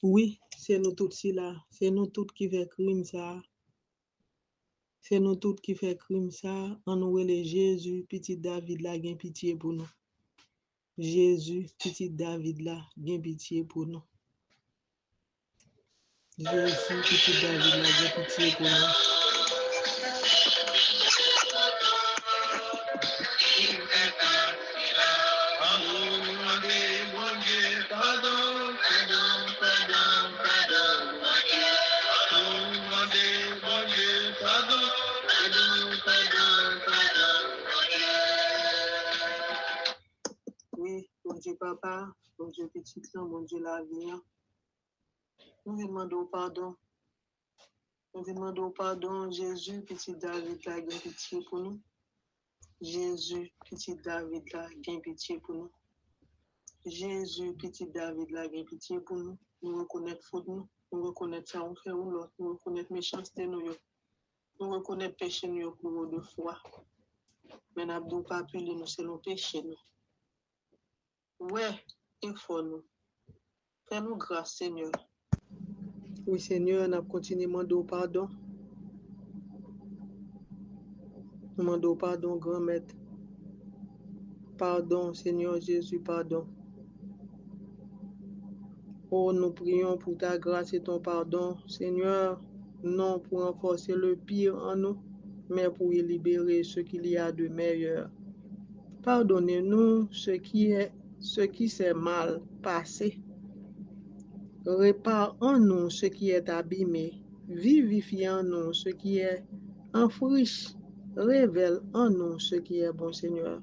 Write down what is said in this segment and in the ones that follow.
Oui, c'est nous tous si là. C'est nous tous qui fait crime ça. C'est nous tous qui fait crime ça. On nous les Jésus, petit David là, gain pitié pour nous. Jésus, petit David là, gain pitié pour nous. Jésus, petit David là, gain pitié pour nous. Oui, mon Dieu papa, mon Dieu petit là, mon Dieu la vie. Nous demandons pardon. Nous demandons pardon, Jésus, petit David là, gain pitié pour nous. Jésus, petit David là, gain pitié pour nous. Jésus, petit David là, gain pitié pour nous. Nous reconnaître faute nous. Nous reconnaître ça on fait ou l'autre. Nous reconnaître méchanceté nous. Nous reconnaître péché nous pour de foi. Mais nous n'avons pas appeler nous selon péché nous. Ouais, il faut nous. Fais-nous grâce, Seigneur. Oui, Seigneur, nous continuons à demander pardon. Nous demandons pardon, grand maître. Pardon, Seigneur Jésus, pardon. Oh, nous prions pour ta grâce et ton pardon, Seigneur, non pour renforcer le pire en nous, mais pour y libérer ce qu'il y a de meilleur. Pardonnez-nous ce qui s'est mal passé. Répare en nous ce qui est abîmé. Vivifie en nous ce qui est enfoui. Révèle en nous ce qui est bon, Seigneur.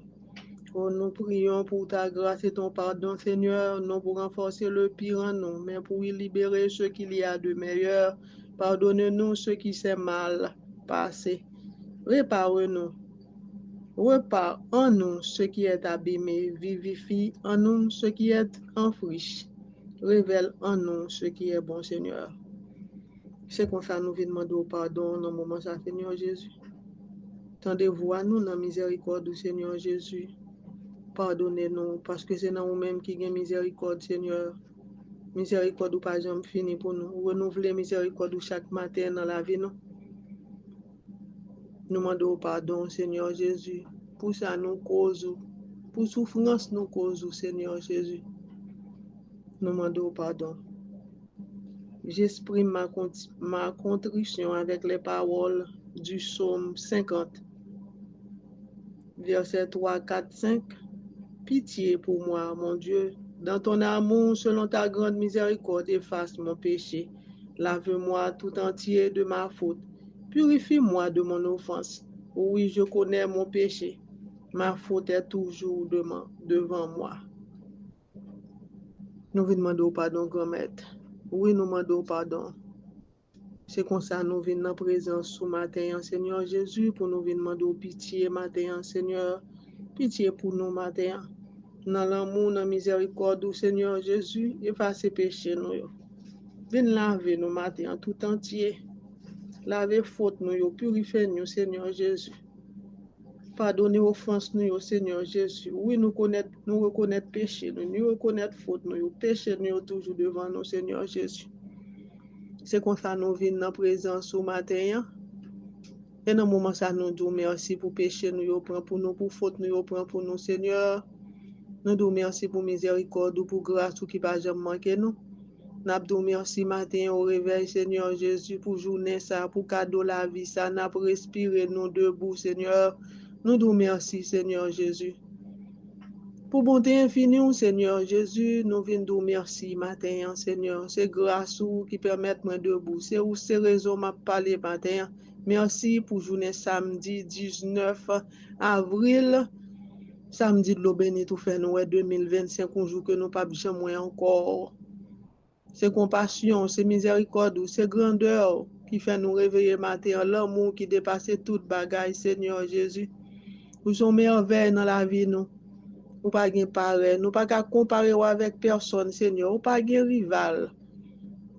Oh, nous prions pour ta grâce et ton pardon, Seigneur, non pour renforcer le pire en nous, mais pour y libérer ce qu'il y a de meilleur. Pardonne-nous ce qui s'est mal passé. Répare-nous. Repars en nous ce qui est abîmé. Vivifie en nous ce qui est enfoui. Révèle en nous ce qui est bon, Seigneur. C'est comme ça nous venons demander pardon dans le moment ça, Seigneur Jésus. Tendez-vous à nous dans la miséricorde du Seigneur Jésus. Pardonnez-nous, parce que c'est dans nous-mêmes qui avons miséricorde, Seigneur. Miséricorde ou pas jamais fini pour nous. Renouveler miséricorde chaque matin dans la vie, nous. Nous demandons pardon, Seigneur Jésus, pour ça nous cause, pour souffrance nous cause, Seigneur Jésus. Nous demandons pardon. J'exprime ma contrition avec les paroles du psaume 50, versets 3, 4, 5. Pitié pour moi, mon Dieu. Dans ton amour, selon ta grande miséricorde, efface mon péché. Lave-moi tout entier de ma faute. Purifie-moi de mon offense. Oui, je connais mon péché. Ma faute est toujours devant moi. Nous venons demander pardon, grand maître. Oui, nous demandons pardon. C'est comme ça nous venons en présence ce matin, Seigneur Jésus, pour nous venir demander pitié matin, Seigneur. Pitié pour nous matin. Dans l'amour, dans la miséricorde, Seigneur Jésus, efface péché nous. Viens laver nous matin tout entier. Laver faute nous, purifier nous, Seigneur Jésus. Pardonner offense nous, Seigneur Jésus. Oui, nous reconnaître péché, nous reconnaître faute nous, péché nous toujours devant nous, Seigneur Jésus. C'est comme ça nous venons en présence au matin. Et dans le moment ça nous disons merci pour péché nous, prend pour nous, pour faute nous, prend pour nous, Seigneur. Nous disons merci pour miséricorde ou pour grâce ou qui va jamais manquer nous. Nous disons merci matin au réveil, Seigneur Jésus, pour journée ça, pour cadeau la vie ça, nous respirer nous debout, Seigneur. Nous disons merci, Seigneur Jésus. Pour bonté infinie, Seigneur Jésus, nous venons dire merci matin, Seigneur. C'est grâce qui permet moi debout. C'est où ces raisons m'a parlé matin. Merci pour journée samedi 19 avril. Samedi de l'eau bénie tout fait nous 2025, un jour que nous pas jamais encore. C'est compassion, c'est miséricorde, c'est grandeur qui fait nous réveiller matin, l'amour qui dépasse toute bagaille, Seigneur Jésus. Nous sommes merveilles dans la vie, nous. Nous pas gain pareil, nous pas qu'à comparer avec personne, Seigneur. Nous pas gain rival.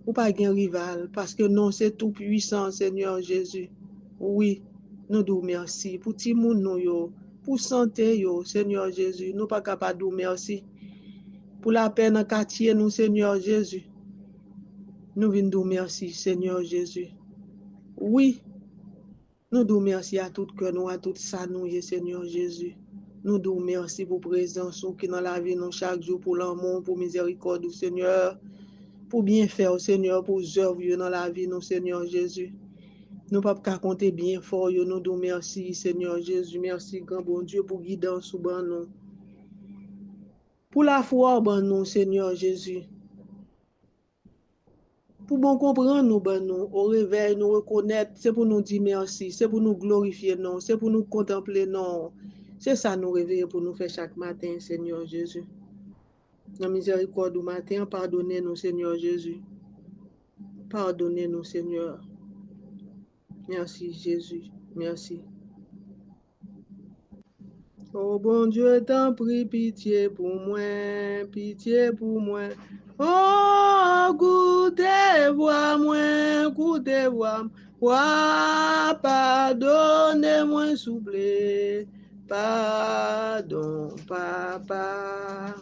Nous pas gain rival parce que non, c'est tout puissant, Seigneur Jésus. Oui, nous disons merci pour tout le monde, pour santé, Seigneur Jésus. Nous pas capable de dire merci. Pour la peine en quartier, nous, Seigneur Jésus. Nous venons dire merci, Seigneur Jésus. Oui, nous disons merci à tout cœur, nous, à tout ça, nous, Seigneur Jésus. Nous disons merci pour présence qui dans la vie, nous, chaque jour, pour l'amour, pour miséricorde, Seigneur. Pour bien faire, Seigneur, pour œuvres dans la vie, nous, Seigneur Jésus. Nous ne pouvons pas compter bien fort, nous disons merci, Seigneur Jésus. Merci, grand bon Dieu, pour guidance sous nous. Pour la foi, nous, Seigneur Jésus. Pour bon comprendre nous, nous, au réveil, nous reconnaître, c'est pour nous dire merci, c'est pour nous glorifier, non, c'est pour nous contempler, non. C'est ça nous réveiller pour nous faire chaque matin, Seigneur Jésus. Dans la miséricorde du matin, pardonnez-nous, Seigneur Jésus. Pardonnez-nous, Seigneur. Merci, Jésus. Merci. Oh bon Dieu, t'en prie, pitié pour moi, pitié pour moi. Oh, goûtez-moi, moi, goûtez-moi, moi, pardonnez-moi, s'il vous plaît. Pardon, papa.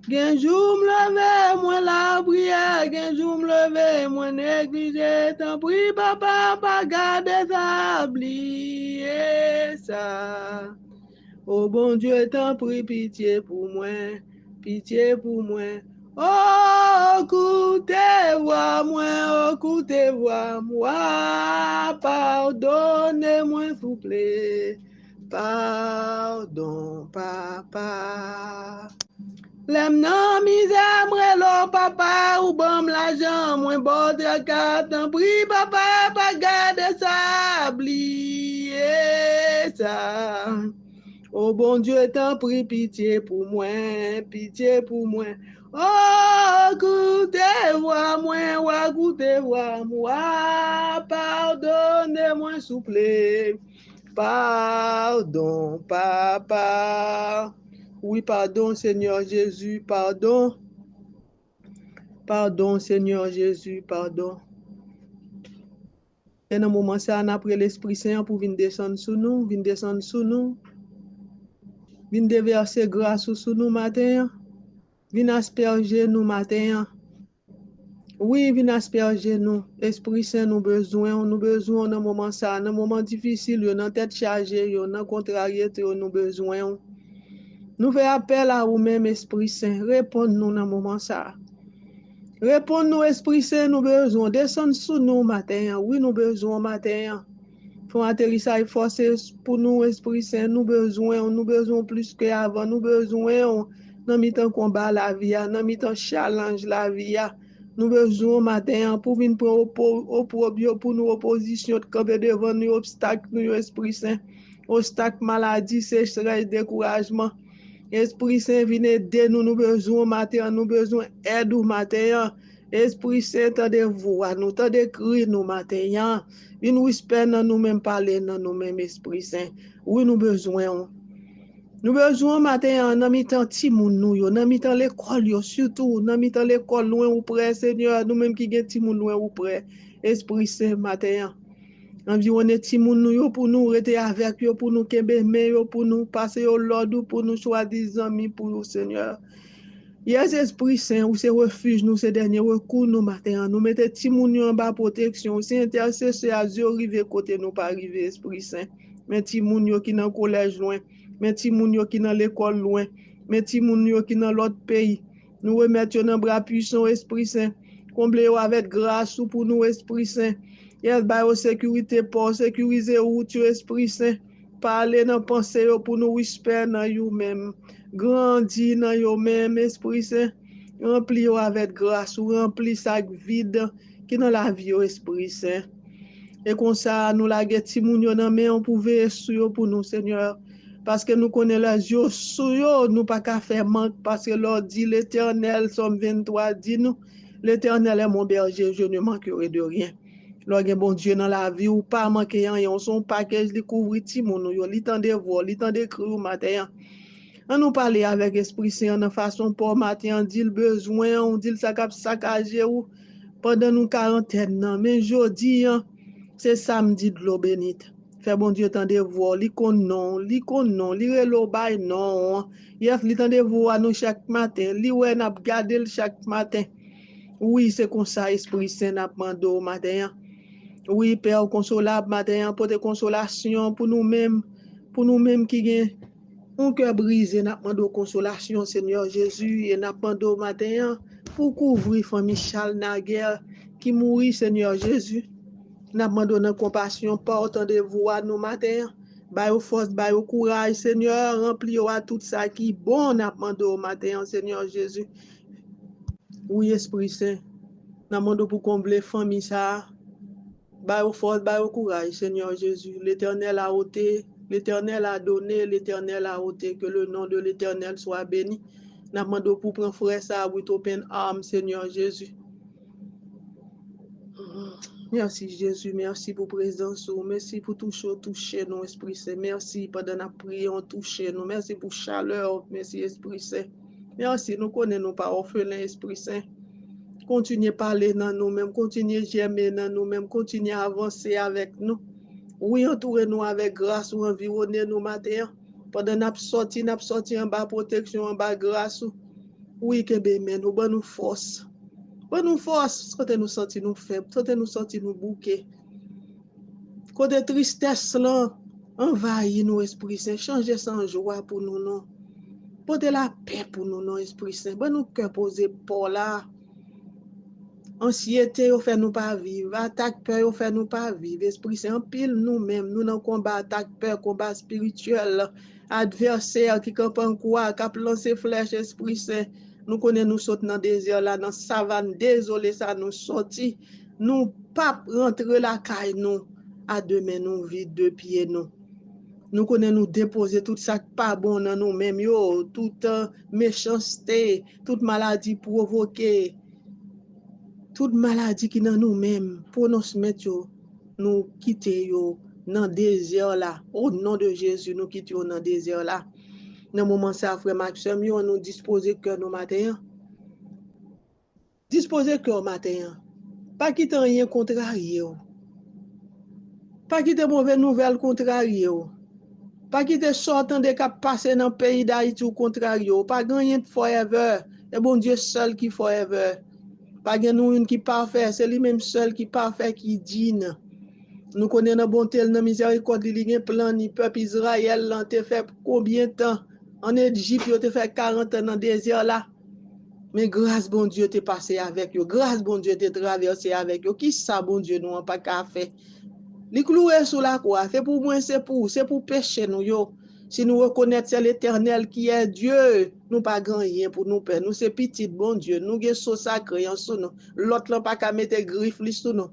Gen jou m'leve, moi la prière, gen jou m'leve, moi négligé, t'en prie, papa, pas garder ça, oublier ça. Oh bon Dieu, t'en prie, pitié pour moi, pitié pour moi. Oh, écoutez-moi, moi, écoutez-moi, moi, pardonnez-moi, s'il vous plaît. Pardon, papa. Lem nan misère, m'relo papa, ou bam l'argent, moi bon de carte, t'en prie, papa, pas garder ça, oublier ça. Oh bon Dieu, t'en prie, pitié pour moi, pitié pour moi. Oh, écoutez-moi, moi, écoutez-moi, moi, pardonnez-moi, s'il vous plaît. Pardon, papa. Oui, pardon, Seigneur Jésus, pardon. Pardon, Seigneur Jésus, pardon. Et dans le moment, ça, on a pris l'Esprit Saint pour venir descendre sous nous, venir descendre sous nous. Vin déverser grâce sur nous matin. Vin asperger nous matin. Oui, vin asperger nous. Esprit Saint nous besoin dans moment ça, dans moment difficile, dans tête chargée, dans contrariété, nous besoin. Nous faisons appel à vous-même, Esprit Saint. Réponds-nous dans moment ça. Réponds-nous, Esprit Saint, nous besoin. Descends sous nous matin. Oui, nous besoin matin. Font atterrissage forcé pour nous, Esprit Saint, nous besoin plus qu'avant, nous besoin dans mi-temps combat la vie, dans mi-temps challenge la vie, nous besoin matin pour venir pour nous opposition de camper devant nous obstacle nous, Esprit Saint, obstacle maladie, sécheresse, découragement. Esprit Saint, viens aider nous, nous besoin matin, nous besoin aide au matin. Esprit Saint, tendez-vous à nous, tendez-crier nous matin. Une whisper dans nous-mêmes, parler dans nous-mêmes, Esprit Saint. Oui, nous besoin. Nous besoin matin, dans mi-temps timoun nous, dans mi-temps l'école, surtout, dans mi-temps l'école, loin ou près, Seigneur, nous-mêmes qui gen timoun loin ou près. Esprit Saint, matin. Environner timoun nous, pour nous rester avec eux, pour nous kembe meilleur, pour nous passer au l'ordre, pour nous choisir amis pour nous, Seigneur. Yes, Esprit Saint, ou c'est refuge, nous, c'est dernier recours, nous, matin, nous mettons timoun en bas protection, c'est intercesseur à Dieu, arriver côté nous, pas arriver, Esprit Saint. Mais timoun qui dans le collège loin, mais timoun qui dans l'école loin, mais timoun qui dans l'autre pays. Nous remettons dans bras puissant, Esprit Saint, comblez avec grâce pour nous, Esprit Saint. Yes, bah, sécurité pour sécuriser route, Esprit Saint. Parler dans pensée pour nous whisper dans vous-même. Grandis dans vous-même, Esprit Saint. Remplis avec grâce ou remplis sac vide qui dans la vie, Esprit Saint. Et comme ça, nous la guetti moun yo nan men, on pouvait sur pour nous, Seigneur. Parce que nous connaissons les yeux sur nous pas qu'à faire manque. Parce que l'on dit l'Éternel, Somme 23, dit nous, l'Éternel est mon berger, je ne manquerai de rien. Lorsque bon Dieu dans la vie ou pas manquer rien, son package li couvre ti moun yo, li tande voir, li tande crier au matin. On nous parler avec Esprit Saint de façon pour matin, on dit le besoin, on dit le saccagé ou pendant nous quarantaine nan, mais jodi c'est samedi de l'eau bénite. Fait bon Dieu tande voir, li konnon, li relo bay non. Yes, li tande voir nous chaque matin, li wè n'a garder chaque matin. Oui, c'est comme ça, Esprit Saint, n'a demandé au matin. Oui, Père consolable, matin, pour tes consolations pour nous-mêmes qui gagnent un cœur brisé, n'a demandé consolation, Seigneur Jésus, et n'a demandé au matin pour couvrir famille Charles Naguère qui mourit, Seigneur Jésus. N'a demandé une compassion, portant de vous à nous matin. By au force, by au courage, Seigneur, remplis à tout ça qui est bon, n'a demandé au matin, Seigneur Jésus. Oui, Esprit Saint, n'a demandé pour combler famille ça. By au force, by au courage, Seigneur Jésus. L'Éternel a ôté, l'Éternel a donné, l'Éternel a ôté. Que le nom de l'Éternel soit béni. N'a demandé pour prendre frère ça with open arms, Seigneur Jésus. Merci Jésus, merci pour présence, merci pour toucher nous, Esprit Saint. Merci pendant la prière, toucher nous. Merci pour chaleur, merci Esprit Saint. Merci, nous connaissons pas orphelins, Esprit Saint. Continuez à parler dans nous-mêmes, continuez à germer dans nous-mêmes, continuez à avancer avec nous. Oui, entourez-nous avec grâce ou environnez-nous matin. Pendant notre sortie en bas protection, en bas grâce. Oui, que bémen, nous bonne force. Bonne force, quand nous sentons nous faibles, quand nous sentons nous bouquets. Côté tristesse là, envahit nous, Esprit Saint, changez sans joie pour nous, non. Portez la paix pour nous, non, Esprit Saint. Bon, nous cœur posé pour là. Anxiété, au fait nous pas vivre. Attaque peur, au fait nous pas vivre. Esprit Saint, en pile nous-mêmes, nous dans combat attaque peur, combat spirituel. Adversaire qui campe en quoi, qui a lancé flèche, Esprit Saint. Nous connaissons nous sauter dans le désert là, dans la savane. Désolé, ça nous sorti. Nous pas rentrer la caille, nous. À demain, nous vide deux pieds, nous. Nous connaissons nous déposer tout ça pas bon dans nous-mêmes, toute méchanceté, toute maladie provoquée. Toute maladie qui dans nous-mêmes, pour nous mettre, nous quitter dans le désert là. Au nom de Jésus, nous quittons dans le désert là. Dans le moment ça, frère Maxime, nous disposer cœur nos matin. Disposer cœur matin. Pas quitter rien contrarié. Pas quitter mauvaise nouvelle contrarié. Pas quitter sortant de cap passer dans le pays d'Haïti ou contrarié. Pas gagner forever. C'est bon Dieu seul qui forever. Pas gen nou une qui parfait, c'est lui-même seul qui parfait qui digne. Nous connaissons la bonté, la miséricorde, li gen plan ni peuple Israël là te fait combien de temps en Égypte, yo te fait 40 ans dans le désert là. Mais grâce bon Dieu te passé avec yo, grâce bon Dieu te traversé avec yo. Qui ça bon Dieu nous pas qu'à faire? Li cloué sous la croix, c'est pour moi, c'est pour pécher nous yo. Si nous reconnaissons c'est l'Éternel qui est Dieu, nous pas grand rien pour nous père. Nous c'est petit bon Dieu. Nous avons so sacré en sous nous. L'autre là pas qu'à mettre griffe sous nous.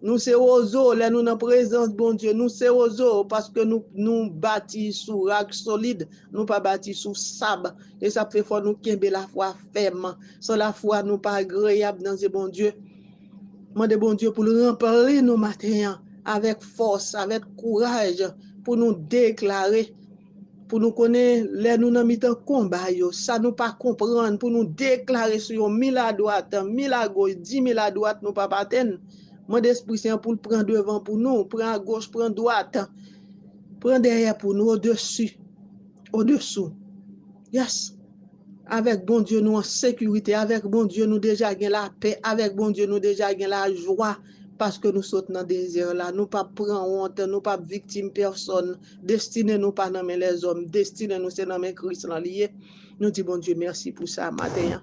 Nous c'est oiseaux, là nous dans présence bon Dieu. Nous c'est oiseaux parce que nous bâtis sous roc solide, nous pas bâtis sous sable. Et ça fait fort nous kembe la foi ferme. Sans la foi nous pas agréable dans ce bon Dieu. Demande bon Dieu pour le remplir nos matins avec force, avec courage pour nous déclarer. Pour nous connaître, les nous n'avons pas combat, ça nous pas comprendre, pour nous déclarer sur 1000 à droite, 1000 à gauche, 10 000 à droite, nous pas atteindre. Mon esprit saint pour le prendre devant pour nous, prendre à gauche, prendre à droite, prendre derrière pour nous, au-dessus, au-dessous. Yes. Avec bon Dieu, nous en sécurité, avec bon Dieu, nous déjà gain la paix, avec bon Dieu, nous déjà gain la joie. Parce que nous sommes dans le désert là, nous pas prendre honte, nous pas victime personne, destiné nous pas dans les hommes, destiné nous c'est dans mes Christ lié. Nous disons bon Dieu merci pour ça matin.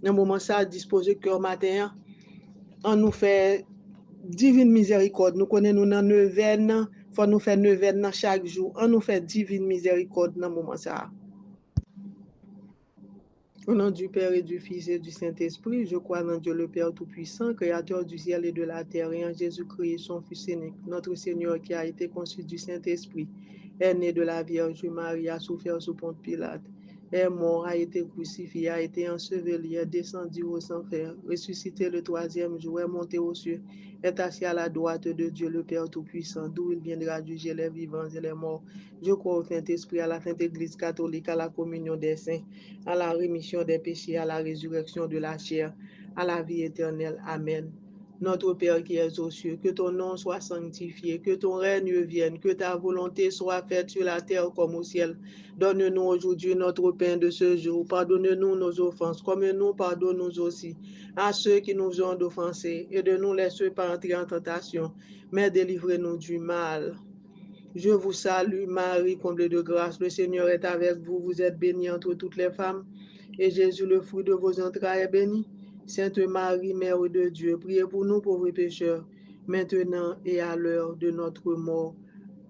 Dans le moment ça disposer cœur matin, on nous fait divine miséricorde. Nous connaissons nous dans neuvaine, faut nous faire neuvaine chaque jour. On nous fait divine miséricorde dans le moment ça. Au nom du Père et du Fils et du Saint-Esprit, je crois en Dieu le Père Tout-Puissant, Créateur du ciel et de la terre, et en Jésus-Christ, son Fils unique, notre Seigneur qui a été conçu du Saint-Esprit, est né de la Vierge Marie, a souffert sous Ponce Pilate, est mort, a été crucifié, a été enseveli, est descendu aux enfers, ressuscité le troisième jour, est monté aux cieux, est assis à la droite de Dieu le Père Tout-Puissant, d'où il viendra juger les vivants et les morts. Je crois au Saint-Esprit, à la Sainte Église catholique, à la communion des saints, à la rémission des péchés, à la résurrection de la chair, à la vie éternelle. Amen. Notre Père qui es aux cieux, que ton nom soit sanctifié, que ton règne vienne, que ta volonté soit faite sur la terre comme au ciel. Donne-nous aujourd'hui notre pain de ce jour. Pardonne-nous nos offenses, comme nous pardonnons aussi à ceux qui nous ont offensés. Et ne nous laisse pas entrer en tentation, mais délivre-nous du mal. Je vous salue, Marie, comblée de grâce. Le Seigneur est avec vous. Vous êtes bénie entre toutes les femmes. Et Jésus, le fruit de vos entrailles, est béni. Sainte Marie, Mère de Dieu, priez pour nous pauvres pécheurs, maintenant et à l'heure de notre mort.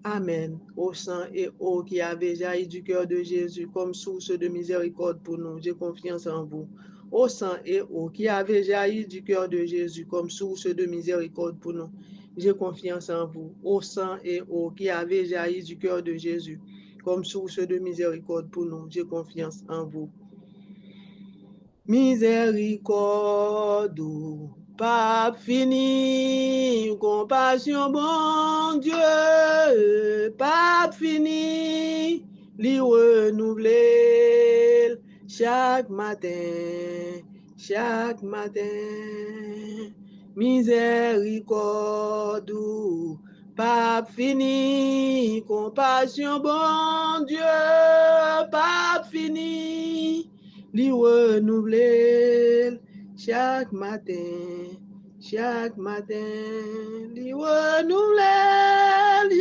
Amen. Au sang et eau qui avait jailli du cœur de Jésus comme source de miséricorde pour nous, j'ai confiance en vous. Au sang et eau qui avait jailli du cœur de Jésus comme source de miséricorde pour nous, j'ai confiance en vous. Au sang et eau qui avait jailli du cœur de Jésus comme source de miséricorde pour nous, j'ai confiance en vous. Miséricorde, Pape fini, compassion, bon Dieu, Pape fini, li renouveler chaque matin, chaque matin. Miséricorde, Pape fini, compassion, bon Dieu, Pape fini, li renouveler chaque matin, chaque matin, li renouveler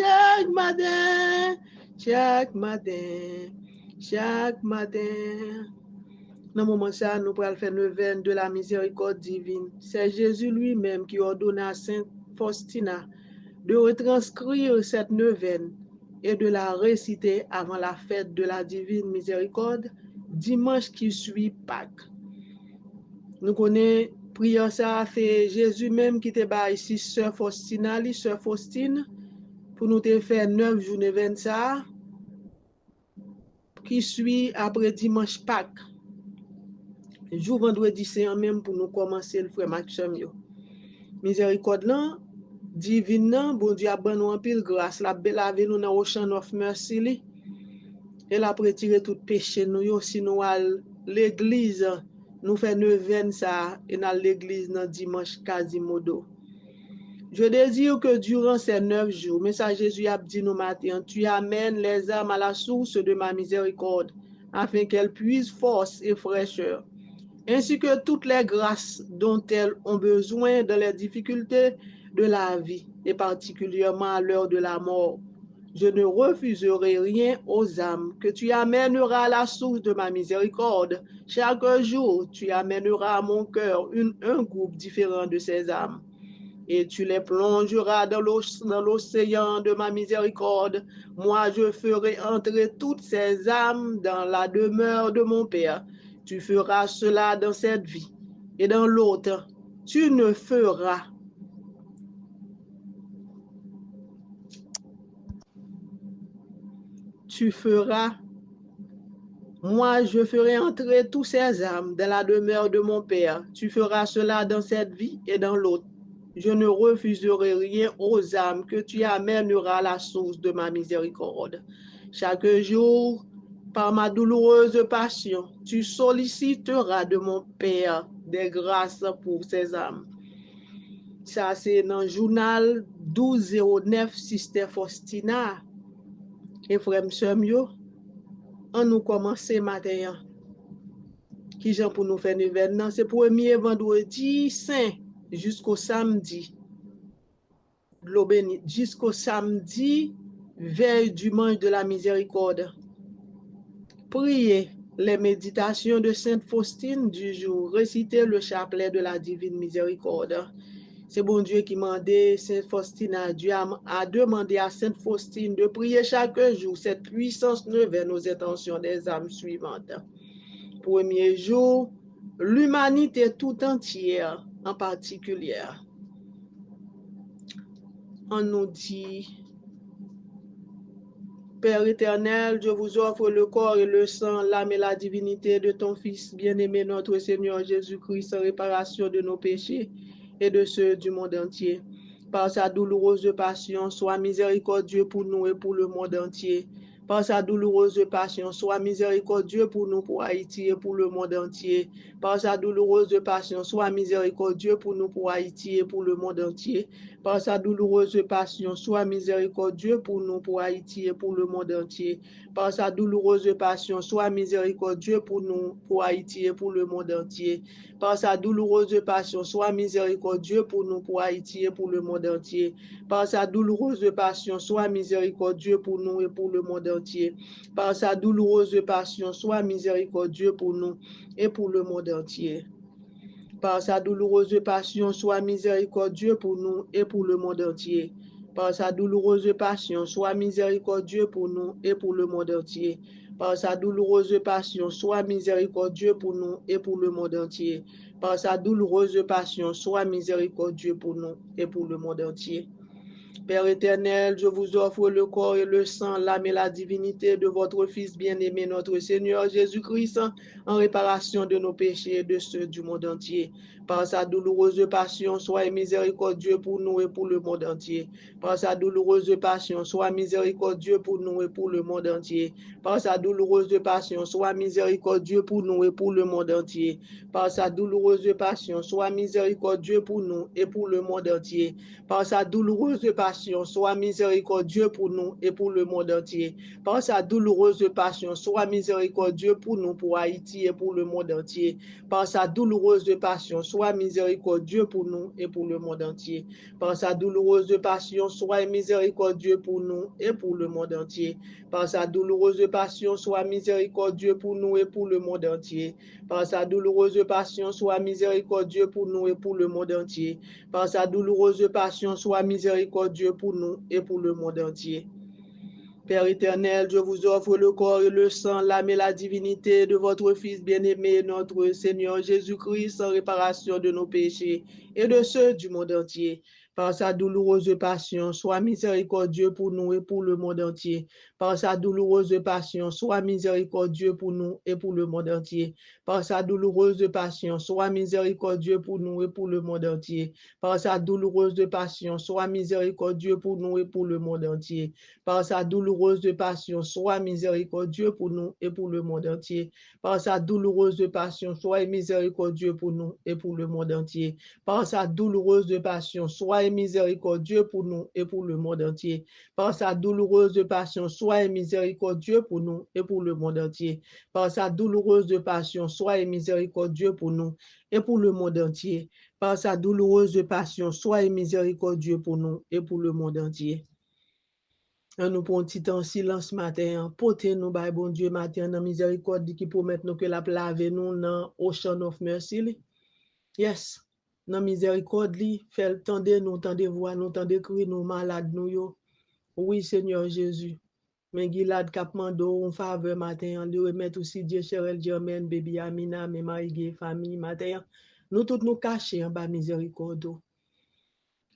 chaque matin, chaque matin, chaque matin. Dans le moment ça, nous pourrons faire neuvaine de la miséricorde divine. C'est Jésus lui-même qui ordonna à Sainte Faustina de retranscrire cette neuvaine et de la réciter avant la fête de la divine miséricorde, dimanche qui suit Pâques. Nous connaissons, prière ça, c'est Jésus même qui te bat ici, Sœur Faustina, Sœur Faustine, pour nous te faire 9 journées 20 ça, qui suit après dimanche Pâques. Jour vendredi c'est même pour nous commencer le frère Maxime. Miséricorde là, divine là, bon Dieu a ban nous en pile grâce, la laver nous dans Ocean of Mercy li. Et la retirer tout péché nous yo si nous à l'église, nous fait neuvaine ça et dans l'église dans dimanche Quasimodo. Je désire que durant ces 9 jours, mais ça Jésus a dit nous matin, tu amènes les âmes à la source de ma miséricorde, afin qu'elles puissent force et fraîcheur, ainsi que toutes les grâces dont elles ont besoin dans les difficultés de la vie, et particulièrement à l'heure de la mort. Je ne refuserai rien aux âmes que tu amèneras à la source de ma miséricorde. Chaque jour, tu amèneras à mon cœur un groupe différent de ces âmes, et tu les plongeras dans l'océan de ma miséricorde. Moi, je ferai entrer toutes ces âmes dans la demeure de mon Père. Tu feras cela dans cette vie, et dans l'autre, tu ne feras. Tu feras. Moi, je ferai entrer tous ces âmes dans la demeure de mon Père. Tu feras cela dans cette vie et dans l'autre. Je ne refuserai rien aux âmes que tu amèneras à la source de ma miséricorde. Chaque jour, par ma douloureuse passion, tu solliciteras de mon Père des grâces pour ces âmes. Ça, c'est dans le journal 1209, Sister Faustina. Et frère Msemio, on nous commence matin. Qui j'en pour nous faire un événement? C'est premier vendredi saint jusqu'au samedi. Jusqu'au samedi, veille du manche de la miséricorde. Priez les méditations de Sainte Faustine du jour. Récitez le chapelet de la divine miséricorde. C'est bon Dieu qui m'a demandé, Sainte Faustine a demandé à Sainte Faustine de prier chaque jour cette puissance neuvaine aux intentions des âmes suivantes. Premier jour, l'humanité tout entière en particulier. On nous dit, Père éternel, je vous offre le corps et le sang, l'âme et la divinité de ton Fils bien-aimé, notre Seigneur Jésus-Christ, en réparation de nos péchés et de ceux du monde entier. Par sa douloureuse passion, sois miséricordieux pour nous et pour le monde entier. Par sa douloureuse passion, sois miséricordieux pour nous, pour Haïti et pour le monde entier. Par sa douloureuse passion, sois miséricordieux pour nous, pour Haïti et pour le monde entier. Par sa douloureuse passion, sois miséricordieux pour nous, pour Haïti et pour le monde entier. Par sa douloureuse passion, sois miséricordieux pour nous, pour Haïti et pour le monde entier. Par sa douloureuse passion, sois miséricordieux pour nous, pour Haïti et pour le monde entier. Par sa douloureuse passion, sois miséricordieux pour nous et pour le monde entier. Par sa douloureuse passion, sois miséricordieux pour nous et pour le monde entier. Par sa douloureuse passion, sois miséricordieux pour nous et pour le monde entier. Par sa douloureuse passion, sois miséricordieux pour nous et pour le monde entier. Par sa douloureuse passion, sois miséricordieux pour nous et pour le monde entier. Par sa douloureuse passion, sois miséricordieux pour nous et pour le monde entier. Père éternel, je vous offre le corps et le sang, l'âme et la divinité de votre Fils bien-aimé, notre Seigneur Jésus-Christ, en réparation de nos péchés et de ceux du monde entier. Par sa douloureuse passion, sois miséricordieux pour nous et pour le monde entier. Par sa douloureuse passion, sois miséricordieux pour nous et pour le monde entier. Par sa douloureuse passion, sois miséricordieux pour nous et pour le monde entier. Par sa douloureuse passion, sois miséricordieux pour nous et pour le monde entier. Par sa douloureuse passion, sois miséricordieux pour nous et pour le monde entier. Par sa douloureuse passion, sois miséricordieux pour nous, pour Haïti et pour le monde entier. Par sa douloureuse passion, sois miséricordieux pour nous et pour le monde entier. Par sa douloureuse passion, sois miséricordieux pour nous et pour le monde entier. Par sa douloureuse passion, sois miséricordieux pour nous et pour le monde entier. Par sa douloureuse passion, sois miséricordieux pour nous et pour le monde entier. Par sa douloureuse passion, sois miséricordieux pour nous et pour le monde entier. Père éternel, je vous offre le corps et le sang, l'âme et la divinité de votre Fils bien-aimé, notre Seigneur Jésus-Christ, en réparation de nos péchés et de ceux du monde entier. Par sa douloureuse passion, sois miséricordieux pour nous et pour le monde entier. Par sa douloureuse passion, sois miséricordieux pour nous et pour le monde entier. Par sa douloureuse passion, sois miséricordieux pour nous et pour le monde entier. Par sa douloureuse passion, sois miséricordieux pour nous et pour le monde entier. Par sa douloureuse passion, sois miséricordieux pour nous et pour le monde entier. Par sa douloureuse passion, sois miséricordieux pour nous et pour le monde entier. Par sa douloureuse passion, sois miséricordieux pour nous et pour le monde entier. Par sa douloureuse passion, sois miséricordieux pour nous et pour le monde entier. Par sa douloureuse passion, sois miséricordieux pour nous et pour le monde entier. Par sa douloureuse passion, sois miséricordieux pour nous et pour le monde entier. Nous prenons un petit temps en silence matin, portez nous, bon Dieu, matin, dans miséricorde qui promet nous que la plave nous dans Ocean of Mercy. Yes, dans miséricorde, fait tendez nous, tendez voix, nous tendez cri, nous malades, nous yo. Oui, Seigneur Jésus. Mais Gilad Kapmando, on faveur matin, lui remettre aussi Dieu Cherel Germaine, baby Amina, mais Marie, famille matin. Nous tous nous cacher en bas miséricorde.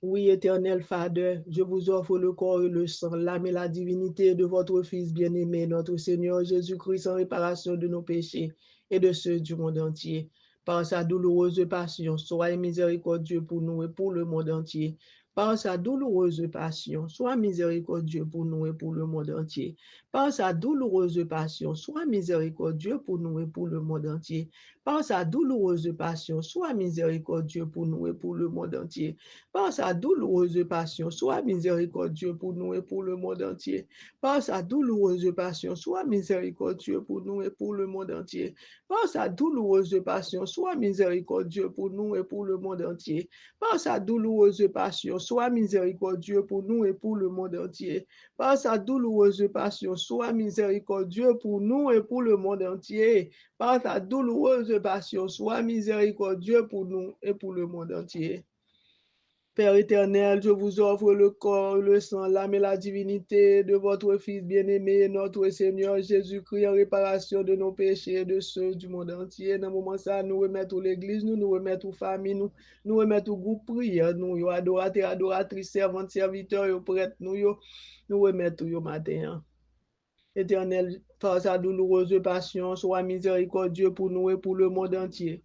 Oui, éternel Father, je vous offre le corps et le sang, l'âme et la divinité de votre Fils bien-aimé, notre Seigneur Jésus-Christ, en réparation de nos péchés et de ceux du monde entier. Par sa douloureuse passion, sois miséricordieux pour nous et pour le monde entier. Par sa douloureuse passion, sois miséricordieux pour nous et pour le monde entier. Par sa douloureuse passion, sois miséricordieux pour nous et pour le monde entier. Par sa douloureuse passion, sois miséricordieux pour nous et pour le monde entier. Par sa douloureuse passion, sois miséricordieux pour nous et pour le monde entier. Par sa douloureuse passion, sois miséricordieux pour nous et pour le monde entier. Par sa douloureuse passion, sois miséricordieux pour nous et pour le monde entier. Par sa douloureuse passion, sois miséricordieux pour nous et pour le monde entier. Par sa douloureuse passion, sois miséricordieux pour nous et pour le monde entier. Par sa douloureuse passion, sois miséricordieux pour nous et pour le monde entier. Père éternel, je vous offre le corps, le sang, l'âme et la divinité de votre Fils bien-aimé, notre Seigneur Jésus-Christ, en réparation de nos péchés et de ceux du monde entier. Dans le moment ça, nous remettons l'église, nous remettons famille, nous remettons groupe prière, nous adorateurs, adoratrices, servantes, serviteurs, prêtres, nous remettons matin. Éternel, par sa douloureuse passion, sois miséricordieux pour nous et pour le monde entier.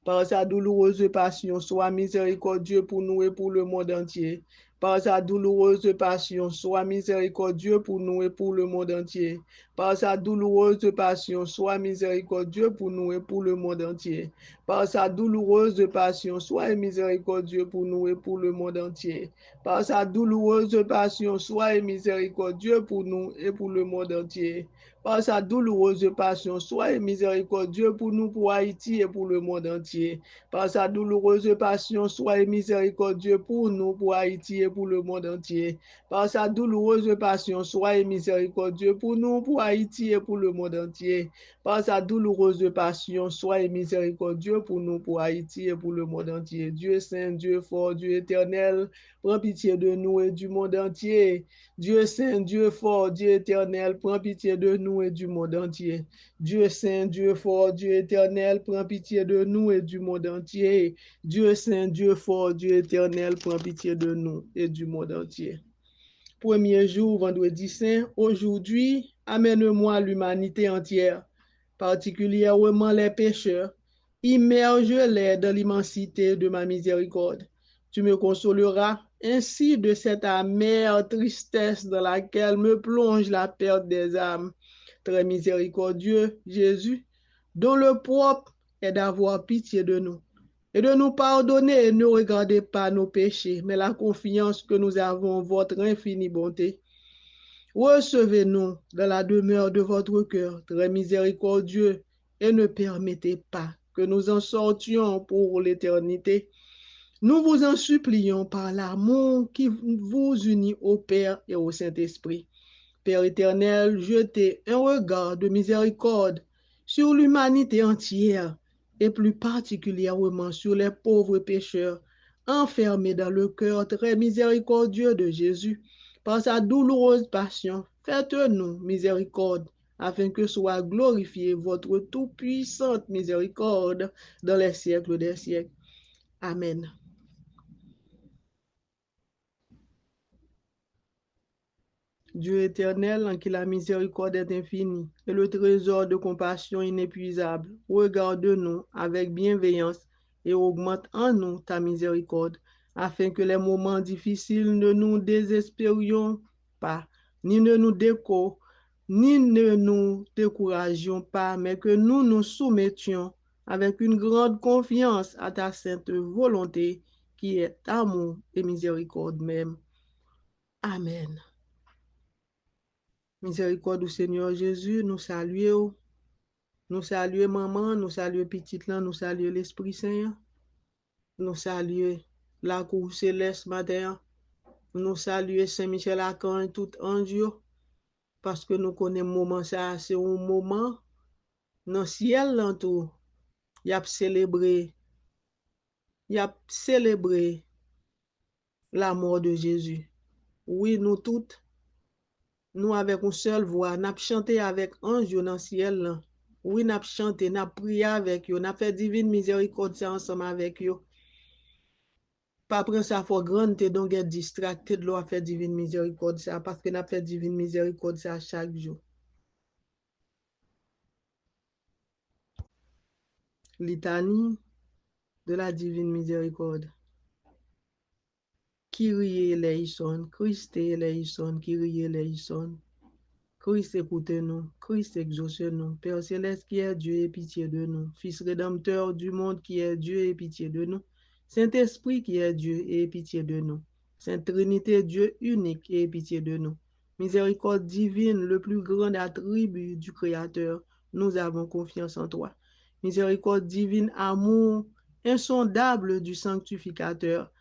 Par sa douloureuse passion, sois miséricordieux pour nous et pour le monde entier. Par sa douloureuse passion, sois miséricordieux pour nous et pour le monde entier. Par sa douloureuse passion, sois miséricordieux pour nous et pour le monde entier. Par sa douloureuse passion, sois miséricordieux pour nous et pour le monde entier. Par sa douloureuse passion, sois miséricordieux pour nous et pour le monde entier. Par sa douloureuse passion, sois miséricordieux pour nous, pour Haïti et pour le monde entier. Par sa douloureuse passion, sois miséricordieux pour nous, pour Haïti et pour le monde entier. Par sa douloureuse passion, sois miséricordieux pour nous, pour Haïti et pour le monde entier. Par sa douloureuse passion, sois miséricordieux pour nous, pour Haïti et pour le monde entier. Dieu saint, Dieu fort, Dieu éternel, prends pitié de nous et du monde entier. Dieu saint, Dieu fort, Dieu éternel, prends pitié de nous et du monde entier. Dieu saint, Dieu fort, Dieu éternel, prends pitié de nous et du monde entier. Dieu saint, Dieu fort, Dieu éternel, prends pitié de nous et du monde entier. Premier jour, vendredi saint, aujourd'hui, amène-moi l'humanité entière, particulièrement les pécheurs. Immerge-les dans l'immensité de ma miséricorde. Tu me consoleras ainsi de cette amère tristesse dans laquelle me plonge la perte des âmes. Très miséricordieux, Jésus, dont le propre est d'avoir pitié de nous et de nous pardonner. Ne regardez pas nos péchés, mais la confiance que nous avons en votre infinie bonté. Recevez-nous dans la demeure de votre cœur, très miséricordieux, et ne permettez pas que nous en sortions pour l'éternité. Nous vous en supplions par l'amour qui vous unit au Père et au Saint-Esprit. Père éternel, jetez un regard de miséricorde sur l'humanité entière et plus particulièrement sur les pauvres pécheurs enfermés dans le cœur très miséricordieux de Jésus. Par sa douloureuse passion, faites-nous miséricorde afin que soit glorifiée votre tout-puissante miséricorde dans les siècles des siècles. Amen. Dieu éternel, en qui la miséricorde est infinie et le trésor de compassion inépuisable, regarde-nous avec bienveillance et augmente en nous ta miséricorde, afin que les moments difficiles ne nous désespérions pas, ni ne nous découragions pas, mais que nous nous soumettions avec une grande confiance à ta sainte volonté, qui est amour et miséricorde même. Amen. Miséricorde du Seigneur Jésus, nous saluons. Nous saluons maman, nous saluons petite là, nous saluons l'Esprit Saint. Nous saluons la cour céleste matin. Nous saluons Saint-Michel Archange, tout ange, parce que nous connaissons moment ça, c'est un moment dans le ciel là tout. Il a célébré la mort de Jésus. Oui, nous toutes, nous avec une seule voix, nous chanté avec ange dans le ciel là. Oui, nous chanté, nous prié avec eux, nous fait divine miséricorde ensemble avec eux. Pas prendre ça pour grande, donc être distracté de l'eau à faire divine miséricorde ça, parce que nous fait divine miséricorde ça chaque jour. Litanie de la divine miséricorde. Kyrie eleison, Christ eleison, Kyrie eleison. Christ écoute-nous, Christ exauce-nous. Père céleste qui est Dieu, aie pitié de nous. Fils rédempteur du monde qui est Dieu, aie pitié de nous. Saint-Esprit qui est Dieu, aie pitié de nous. Sainte Trinité, Dieu unique, aie pitié de nous. Miséricorde divine, le plus grand attribut du Créateur, nous avons confiance en toi. Miséricorde divine, amour insondable du Sanctificateur,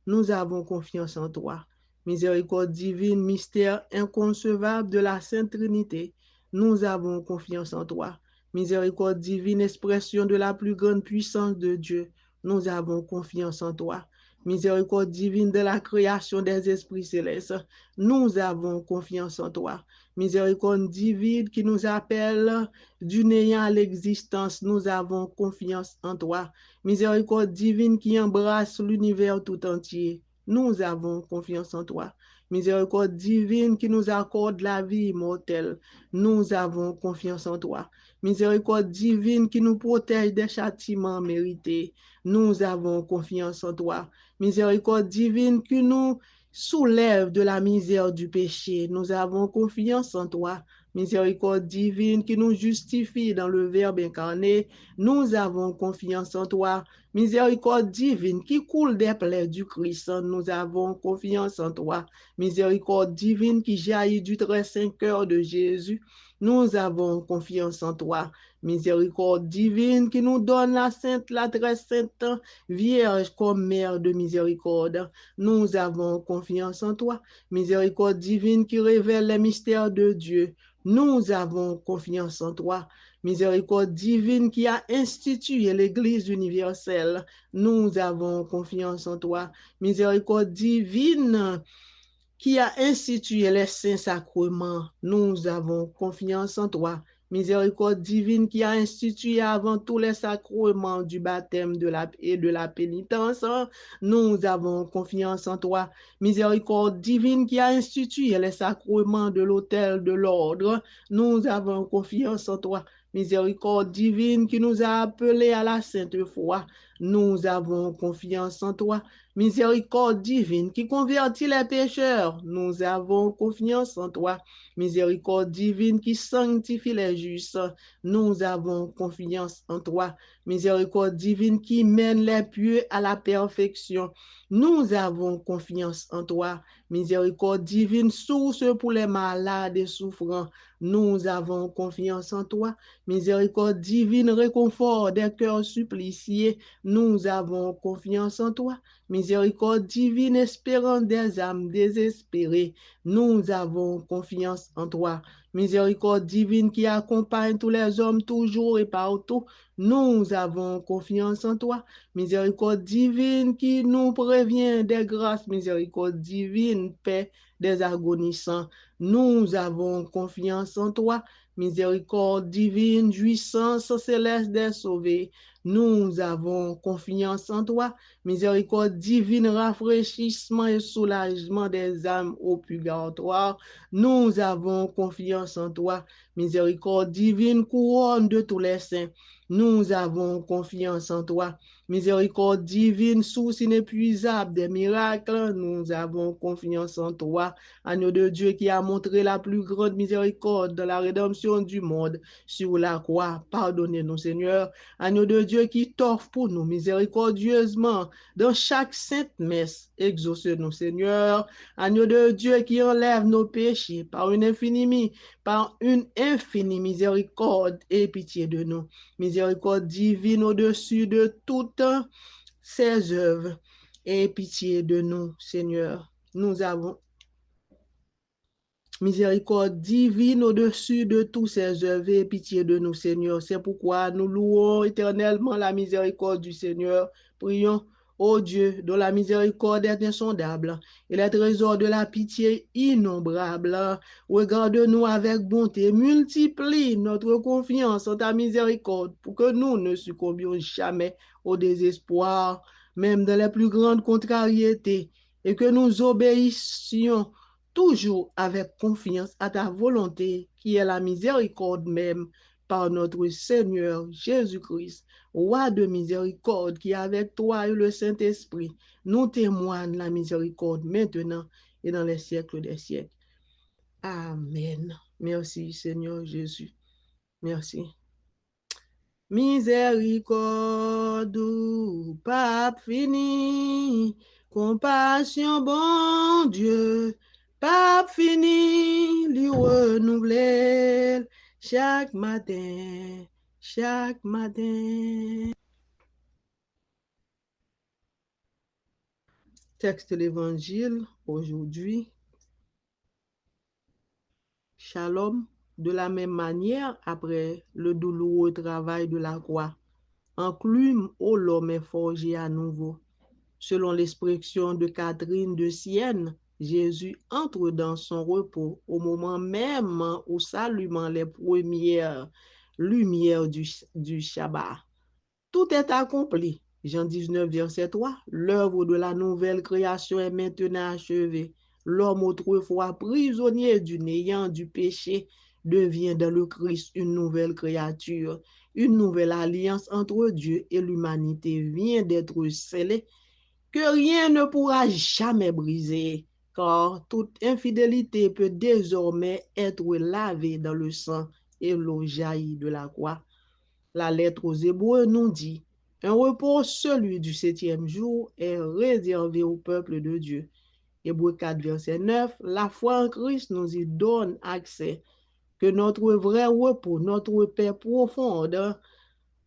nous avons confiance en toi. Miséricorde divine, mystère inconcevable de la Sainte Trinité, nous avons confiance en toi. Miséricorde divine, expression de la plus grande puissance de Dieu, nous avons confiance en toi. Miséricorde divine de la création des esprits célestes, nous avons confiance en toi. Miséricorde divine qui nous appelle du néant à l'existence, nous avons confiance en toi. Miséricorde divine qui embrasse l'univers tout entier, nous avons confiance en toi. Miséricorde divine qui nous accorde la vie immortelle, nous avons confiance en toi. Miséricorde divine qui nous protège des châtiments mérités, nous avons confiance en toi. Miséricorde divine qui nous soulève de la misère du péché. Nous avons confiance en toi. Miséricorde divine qui nous justifie dans le Verbe incarné, nous avons confiance en toi. Miséricorde divine qui coule des plaies du Christ, nous avons confiance en toi. Miséricorde divine qui jaillit du très saint cœur de Jésus, nous avons confiance en toi. Miséricorde divine qui nous donne la très sainte Vierge comme mère de miséricorde, nous avons confiance en toi. Miséricorde divine qui révèle les mystères de Dieu, nous avons confiance en toi. Miséricorde divine qui a institué l'Église universelle, nous avons confiance en toi. Miséricorde divine qui a institué les saints sacrements, nous avons confiance en toi. Miséricorde divine qui a institué avant tous les sacrements du baptême et de la pénitence, nous avons confiance en toi. Miséricorde divine qui a institué les sacrements de l'autel de l'ordre, nous avons confiance en toi. Miséricorde divine qui nous a appelés à la sainte foi, nous avons confiance en toi. Miséricorde divine qui convertit les pécheurs, nous avons confiance en toi. Miséricorde divine qui sanctifie les justes, nous avons confiance en toi. Miséricorde divine qui mène les pieux à la perfection, nous avons confiance en toi. Miséricorde divine, source pour les malades et souffrants, nous avons confiance en toi. Miséricorde divine, réconfort des cœurs suppliciés, nous avons confiance en toi. Miséricorde divine, espérance des âmes désespérées, nous avons confiance en toi. Miséricorde divine qui accompagne tous les hommes toujours et partout, nous avons confiance en toi. Miséricorde divine qui nous prévient des grâces, miséricorde divine, paix des agonisants, nous avons confiance en toi. Miséricorde divine, jouissance céleste des sauvés, nous avons confiance en toi. Miséricorde divine, rafraîchissement et soulagement des âmes au purgatoire, nous avons confiance en toi. Miséricorde divine, couronne de tous les saints, nous avons confiance en toi. Miséricorde divine, source inépuisable des miracles, nous avons confiance en toi. Agneau de Dieu qui a montré la plus grande miséricorde dans la rédemption du monde sur la croix, pardonnez-nous Seigneur. Agneau de Dieu qui t'offre pour nous miséricordieusement dans chaque sainte messe, exauce-nous Seigneur. Agneau de Dieu qui enlève nos péchés par une infinie miséricorde et pitié de nous. Miséricorde divine au-dessus de toutes ses œuvres et pitié de nous Seigneur. Nous avons miséricorde divine au-dessus de tous ces œuvres et pitié de nous, Seigneur. C'est pourquoi nous louons éternellement la miséricorde du Seigneur. Prions, ô Dieu, dont la miséricorde est insondable et les trésors de la pitié innombrables. Regarde-nous avec bonté, multiplie notre confiance en ta miséricorde pour que nous ne succombions jamais au désespoir, même dans les plus grandes contrariétés, et que nous obéissions toujours avec confiance à ta volonté, qui est la miséricorde même, par notre Seigneur Jésus-Christ, roi de miséricorde, qui avec toi et le Saint-Esprit nous témoigne la miséricorde maintenant et dans les siècles des siècles. Amen. Merci Seigneur Jésus. Merci. Miséricorde, pape fini, compassion, bon Dieu, pape fini, lui renouveler chaque matin, chaque matin. Texte de l'Évangile aujourd'hui. Shalom. De la même manière, après le douloureux travail de la croix, enclume ô l'homme est forgé à nouveau. Selon l'expression de Catherine de Sienne, Jésus entre dans son repos au moment même où s'allument les premières lumières du Shabbat. Tout est accompli. Jean 19, verset 3. L'œuvre de la nouvelle création est maintenant achevée. L'homme autrefois prisonnier du néant du péché devient dans le Christ une nouvelle créature. Une nouvelle alliance entre Dieu et l'humanité vient d'être scellée que rien ne pourra jamais briser. car toute infidélité peut désormais être lavée dans le sang et l'eau jaillit de la croix. La lettre aux Hébreux nous dit, un repos, celui du 7e jour, est réservé au peuple de Dieu. Hébreux 4, verset 9, la foi en Christ nous y donne accès, que notre vrai repos, notre paix profonde,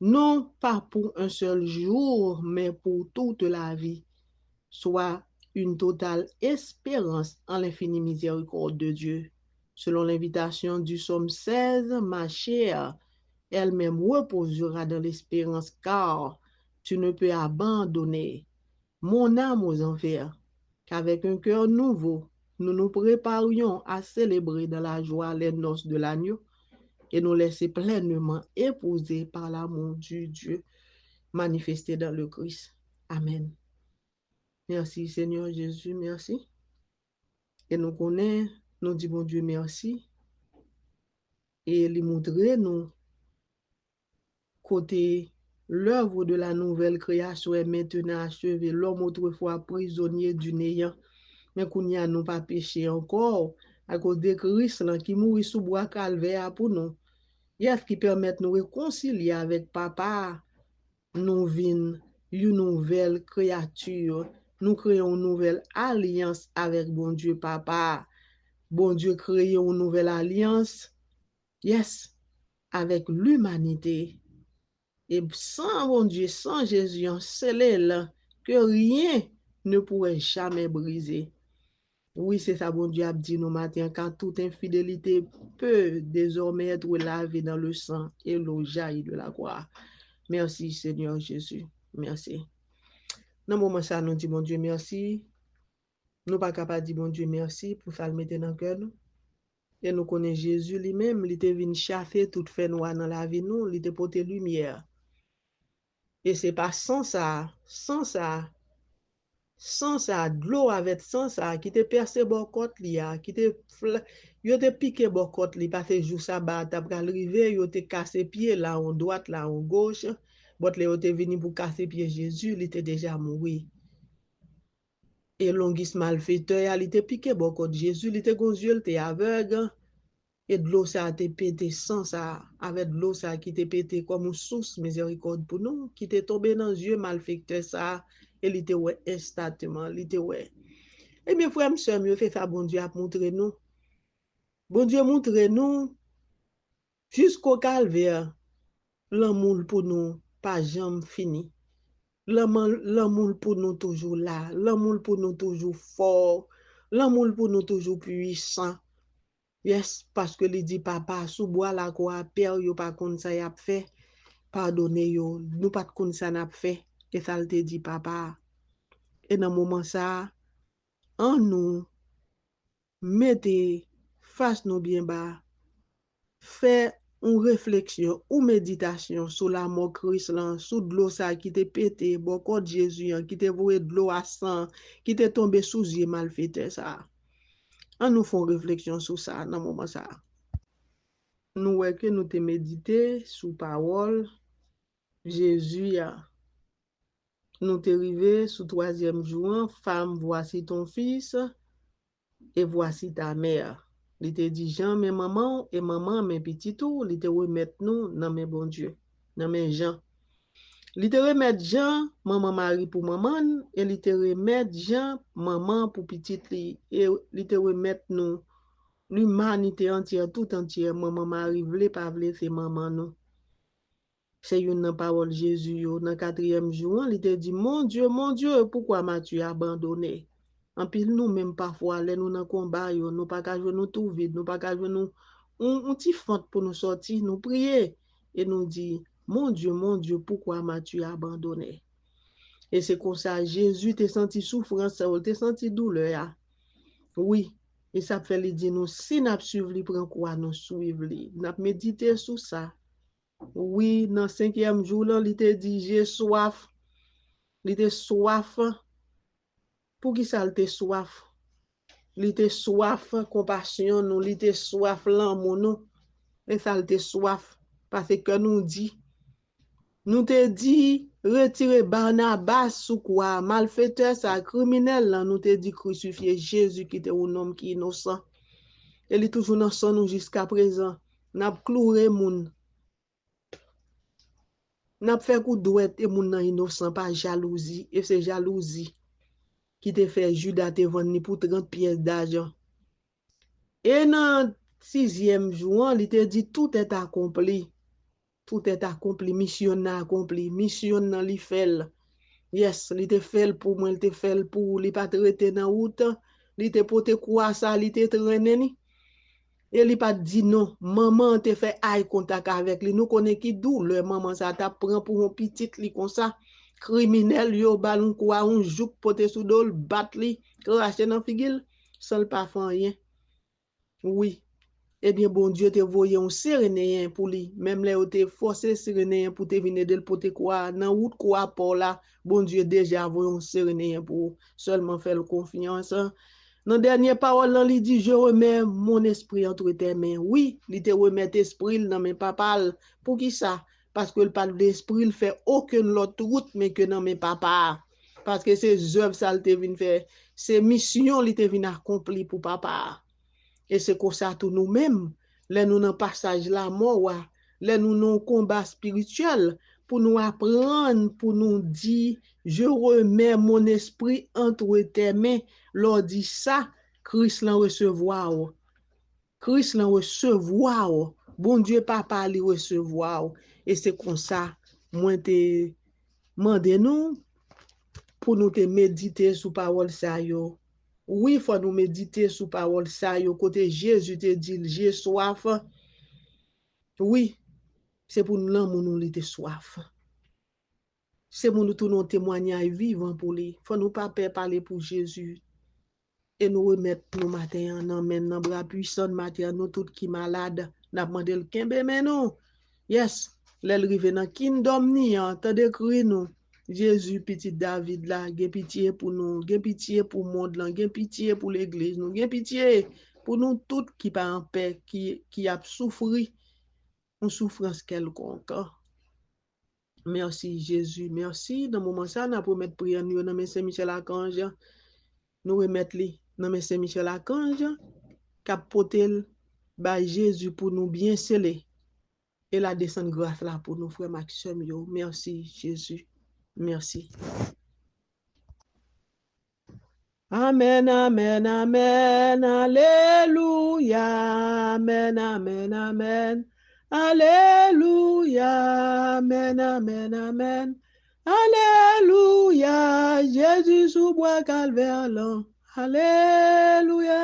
non pas pour un seul jour, mais pour toute la vie, soit une totale espérance en l'infinie miséricorde de Dieu. Selon l'invitation du psaume 16, ma chère, elle-même reposera dans l'espérance, car tu ne peux abandonner mon âme aux enfers, qu'avec un cœur nouveau, nous nous préparions à célébrer dans la joie les noces de l'agneau et nous laisser pleinement épouser par l'amour du Dieu manifesté dans le Christ. Amen. Merci Seigneur Jésus, merci. Et nous connaissons, nous disons Dieu merci. Et lui montrer nous côté l'œuvre de la nouvelle création est maintenant achevée. L'homme autrefois prisonnier du néant, mais qu'on n'y a nous pas péché encore à cause de Christ qui mourit sous bois calvaire pour nous. Yes, qui permet de nous réconcilier avec Papa. Nous vîmes une nouvelle créature. Nous créons une nouvelle alliance avec bon Dieu Papa. Bon Dieu crée une nouvelle alliance. Yes, avec l'humanité. Et sans bon Dieu, sans Jésus, on scellé que rien ne pourrait jamais briser. Oui, c'est ça, bon Dieu a dit nous matin, quand toute infidélité peut désormais être lavée dans le sang et l'eau jaillit de la croix. Merci, Seigneur Jésus. Merci. Dans le moment ça, nous disons, bon Dieu, merci. Nous pas capables de dire, bon Dieu, merci pour ça le mettre dans le cœur. Et nous connaissons Jésus lui-même, il était venu chasser toute fait noire dans la vie, nous, il était porté lumière. Et c'est pas sans ça, de l'eau avec sans ça, qui te percé bokot li a, qui te yo te piqué bokot li, parce que jour ça bat, après arrivé, yo te cassé pied là en droite, là en gauche, bot le yo te venu pour casser pied Jésus, il était déjà mort. Et longis malfaiteur, il te piqué bokot Jésus, il était gon yeux, il était aveugle. Et de l'eau ça a été pété sans ça, avec de l'eau ça qui te pété comme une source miséricorde pour nous, qui te tombé dans les yeux malfecteur ça, et il était ouais instantanément, il était ouais. Et bien frère, m'seur, mieux fait ça, bon Dieu a montré nous. Bon Dieu montre nous jusqu'au calvaire, l'amour pour nous, pas jamais fini. L'amour pour nous toujours là, l'amour pour nous toujours fort, l'amour pour nous toujours puissant. Yes, parce que il dit papa, sous bois la quoi, père yo pas kon ça y a fait, pardonnez yo, nous pas kon ça n'a fait, et ça le te dit papa. Et dans moment ça, en nous, mettez face nous bien bas, fait une réflexion ou méditation sur la mort Christ là, sous de l'eau ça qui te pété, beaucoup de Jésus qui te voué de l'eau à sang, qui te tombé sous yeux malfaiteur ça. En nous font réflexion sur ça dans moment ça. Nous voyons que nous te méditer sous parole Jésus a. Nous te rivé sous 3e jour, femme, voici ton fils et voici ta mère. Il te dit Jean, mes maman et maman, mes petits tout, il te remettre nous dans mes bon Dieu, dans mes Jean. Il te remettre Jean, maman Marie pour maman, et il te remettre Jean, maman pour petit li, et il te remettre nous l'humanité entière, tout entière, maman Marie, vle pas vle, c'est maman nous. C'est une parole Jésus, dans 4e jour, il te dit, mon Dieu, pourquoi m'as-tu abandonné? En plus, nous, même parfois, nous dans le combat, nous pas qu'à jouer nous tout vide, nous pas qu'à jouer nous, un petit fente pour nous sortir, nous prier, et nous dit, mon Dieu, pourquoi m'as-tu abandonné? Et c'est comme ça, Jésus t'a senti souffrance, t'a senti douleur. Oui, et ça fait lui dire, nous, si nous suivons, prend quoi, nous suivons, nous méditer sur ça. Oui, dans 5e jour, là, il te dit, j'ai soif. Il te soif. Pour qui ça, il te soif? Il te soif, compassion, nous, il te soif, l'amour, nous. Et ça, il te soif. Parce que nous dit, Nous te dit, retirer Barnabas sous quoi, malfaiteur, ça, criminel, là, nous te dit crucifier Jésus qui était un homme qui est innocent. Il est toujours dans son nous jusqu'à présent. N'a cloué moun. N'a fait coup douette et moun nan innocent par jalousie. Et c'est jalousie qui te fait Judas te vendre pour 30 pièces d'argent. Et dans 6e jour, il te dit tout est accompli. Tout est accompli. Mission accompli. Mission nan li fait. Yes, il te fait pour moi, il te fait pour li pas traiter dans route. Il te pote quoi ça, il te traîner ni. Et il pas dit non, maman te fait eye contact avec lui. Nous connaissons qui douleur maman ça t'a prend pour un petit li comme ça. Criminel yo ballon quoi on jouk pote sous dol bat li, cracher dans figil, sans pas faire rien. Oui. Eh bien, bon Dieu te voyé un Cyrénéen pour lui. Même là, te forcé Cyrénéen pour te venir de pote quoi, dans route quoi pour là. Bon Dieu déjà voyé un Cyrénéen pour seulement faire confiance. Dans dernière parole, il dit, je remets mon esprit entre tes mains. Oui, il te remet l'esprit dans mes papas. Pour qui ça? Parce que le parle d'esprit, il fait aucune autre route, mais que dans mes papas. Parce que ces œuvres, ça, il te vient faire. Ces missions, il te vient accomplir pour papa. Et c'est comme ça tout nous-mêmes. Là, nous dans passage la mort, là, nous dans combat spirituel, pour nous apprendre, pour nous dire, je remets mon esprit entre tes mains. Lors dit ça, Christ l'en recevoir. Christ l'en recevoir. Bon Dieu, papa, l'y recevoir. Et c'est comme ça, moi, te demande nous, pour nous te méditer sous parole ça yo. Oui, il faut nous méditer sous parole ça yo. Côté Jésus te dit, j'ai soif. Oui, c'est pour nous l'amour nous l'été soif. C'est pour nous tout nos témoignages vivants pour lui. Faut nous pas peur parler pour Jésus. Et nous remettre nos matins en main dans bras puissant matin nous tout qui malade. N'a demandé le kembe mais non. Yes, l'elrive dans kingdom ni en t'as décrit nous. Jésus petit David là, gen pitié pour nous, gen pitié pour le monde là, gen pitié pour l'église nous, gen pitié pour nous toutes qui pas en paix, qui a souffri une souffrance quelconque. Merci Jésus, merci. Dans le moment ça, nous avons mettre prière nous dans Saint-Michel Archange. Nous remettre li dans Saint-Michel Archange, cap potel ba Jésus pour nous bien sceller. Et la descente grâce là pour nous frères Maxime yo. Merci Jésus. Merci. Amen, amen, amen, alléluia, amen, amen, amen, alléluia, amen, amen, amen, alléluia, Jésus sous bois calvaire, alléluia.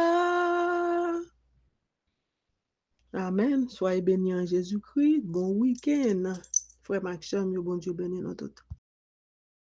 Amen, soyez bénis en Jésus-Christ, bon week-end, frère Maxime, bon Dieu béni nous tous.